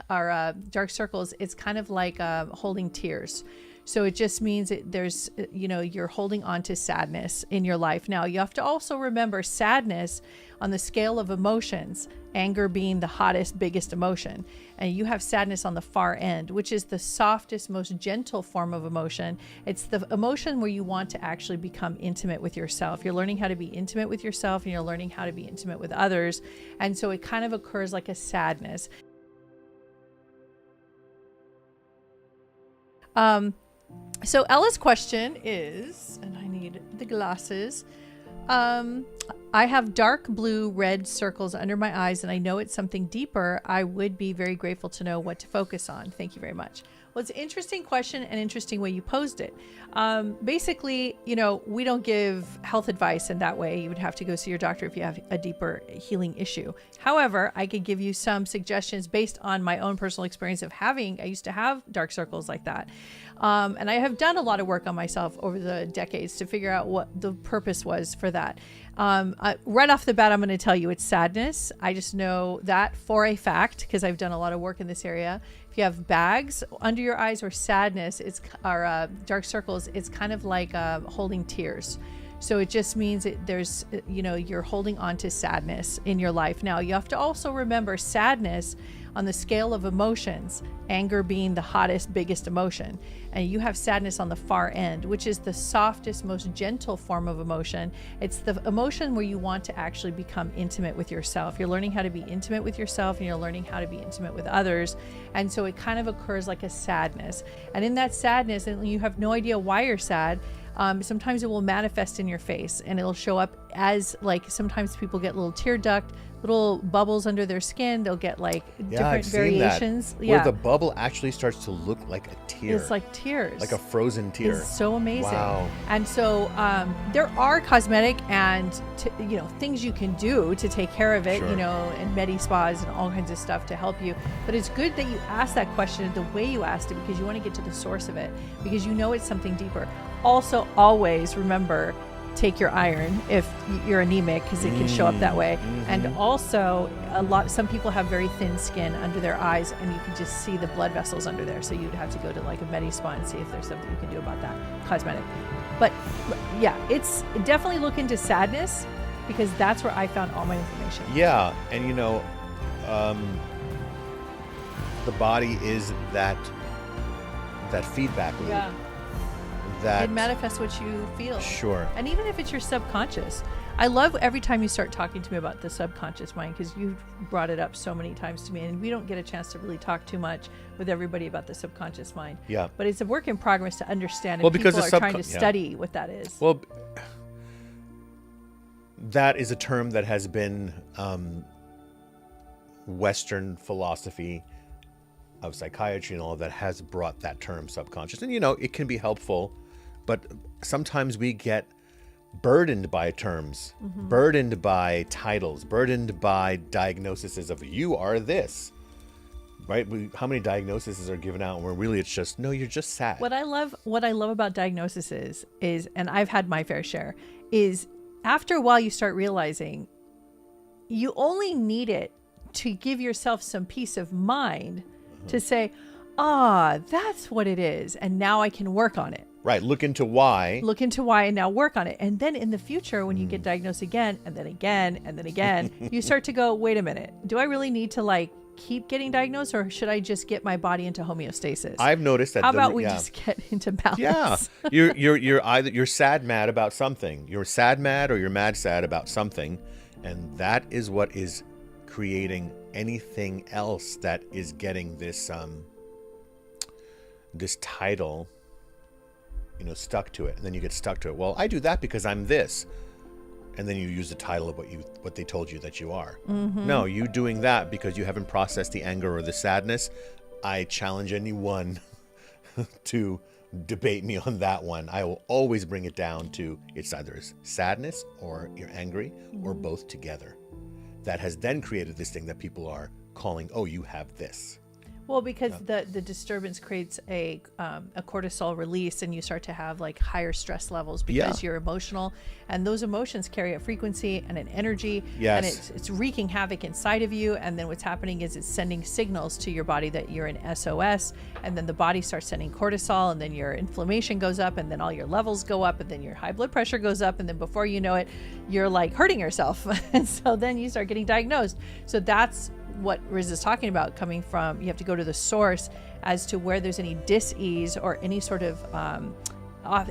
dark circles, it's kind of like holding tears. So it just means that there's, you're holding on to sadness in your life. Now, you have to also remember sadness on the scale of emotions, anger being the hottest, biggest emotion. And you have sadness on the far end, which is the softest, most gentle form of emotion. It's the emotion where you want to actually become intimate with yourself. You're learning how to be intimate with yourself, and you're learning how to be intimate with others. And so it kind of occurs like a sadness. So Ella's question is, and I need the glasses. I have dark blue red circles under my eyes, and I know it's something deeper. I would be very grateful to know what to focus on. Thank you very much. Well, it's an interesting question and interesting way you posed it. Basically, we don't give health advice in that way. You would have to go see your doctor if you have a deeper healing issue. However, I could give you some suggestions based on my own personal experience of I used to have dark circles like that. And I have done a lot of work on myself over the decades to figure out what the purpose was for that. Right off the bat, I'm going to tell you it's sadness. I just know that for a fact because I've done a lot of work in this area. If you have bags under your eyes or sadness, dark circles, it's kind of like holding tears. So it just means that there's, you're holding on to sadness in your life. Now, you have to also remember sadness on the scale of emotions, anger being the hottest, biggest emotion. And you have sadness on the far end, which is the softest, most gentle form of emotion. It's the emotion where you want to actually become intimate with yourself. You're learning how to be intimate with yourself, and you're learning how to be intimate with others. And so it kind of occurs like a sadness. And in that sadness, and you have no idea why you're sad, sometimes it will manifest in your face, and it'll show up as sometimes people get little tear duct, little bubbles under their skin. They'll get different variations. Where the bubble actually starts to look like a tear. It's like tears. Like a frozen tear. It's so amazing. Wow. And so there are cosmetic and things you can do to take care of it, Sure. and medi-spas and all kinds of stuff to help you. But it's good that you asked that question the way you asked it, because you want to get to the source of it, because it's something deeper. Also, always remember, take your iron if you're anemic, because it can show up that way. Mm-hmm. And also some people have very thin skin under their eyes, and you can just see the blood vessels under there. So you'd have to go to a med spa and see if there's something you can do about that, cosmetic. But yeah, it's definitely look into sadness, because that's where I found all my information. Yeah. And the body is that feedback loop. Yeah. It manifests what you feel. Sure. And even if it's your subconscious, I love every time you start talking to me about the subconscious mind, because you've brought it up so many times to me, and we don't get a chance to really talk too much with everybody about the subconscious mind. Yeah. But it's a work in progress to understand, Well, and because people are trying to study what that is. Well, that is a term that has been Western philosophy of psychiatry and all that has brought that term subconscious. And, it can be helpful, but sometimes we get burdened by terms, burdened by titles, burdened by diagnoses of you are this, right? How many diagnoses are given out where really it's just, no, you're just sad. What I love about diagnoses is, and I've had my fair share, is after a while you start realizing you only need it to give yourself some peace of mind to say, that's what it is. And now I can work on it. Right. Look into why And now work on it. And then in the future, when you get diagnosed again, and then again, and then again, you start to go, wait a minute, do I really need to keep getting diagnosed, or should I just get my body into homeostasis? I've noticed that. How about we just get into balance? Yeah. You're sad mad about something. You're sad mad, or you're mad sad about something. And that is what is creating anything else that is getting this this title, stuck to it. And then you get stuck to it. Well, I do that because I'm this. And then you use the title of what they told you that you are. Mm-hmm. No, you doing that because you haven't processed the anger or the sadness. I challenge anyone to debate me on that one. I will always bring it down to it's either sadness or you're angry or both together. That has then created this thing that people are calling, oh, you have this. Well, because the disturbance creates a cortisol release, and you start to have like higher stress levels because you're emotional, and those emotions carry a frequency and an energy, and it's wreaking havoc inside of you. And then what's happening is it's sending signals to your body that you're in SOS, and then the body starts sending cortisol, and then your inflammation goes up, and then all your levels go up, and then your high blood pressure goes up, and then before you know it, you're like hurting yourself, and so then you start getting diagnosed. So that's what Riz is talking about, coming from, you have to go to the source as to where there's any dis-ease or any sort of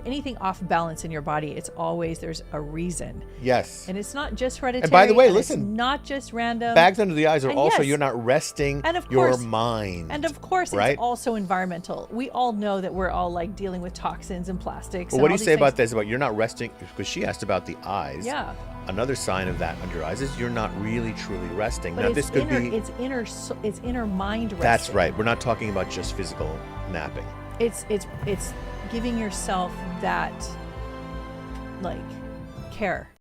anything off balance in your body. It's always, there's a reason. Yes. And it's not just hereditary. And by the way, listen, it's not just random. Bags under the eyes are and also, you're not resting your mind. And of course, right? It's also environmental. We all know that we're all like dealing with toxins and plastics. Well, what do you say about this? About you're not resting? Because she asked about the eyes. Yeah. Another sign of that under your eyes is you're not really truly resting. But now, this could be it's inner mind resting. That's right. We're not talking about just physical napping. It's giving yourself that like care.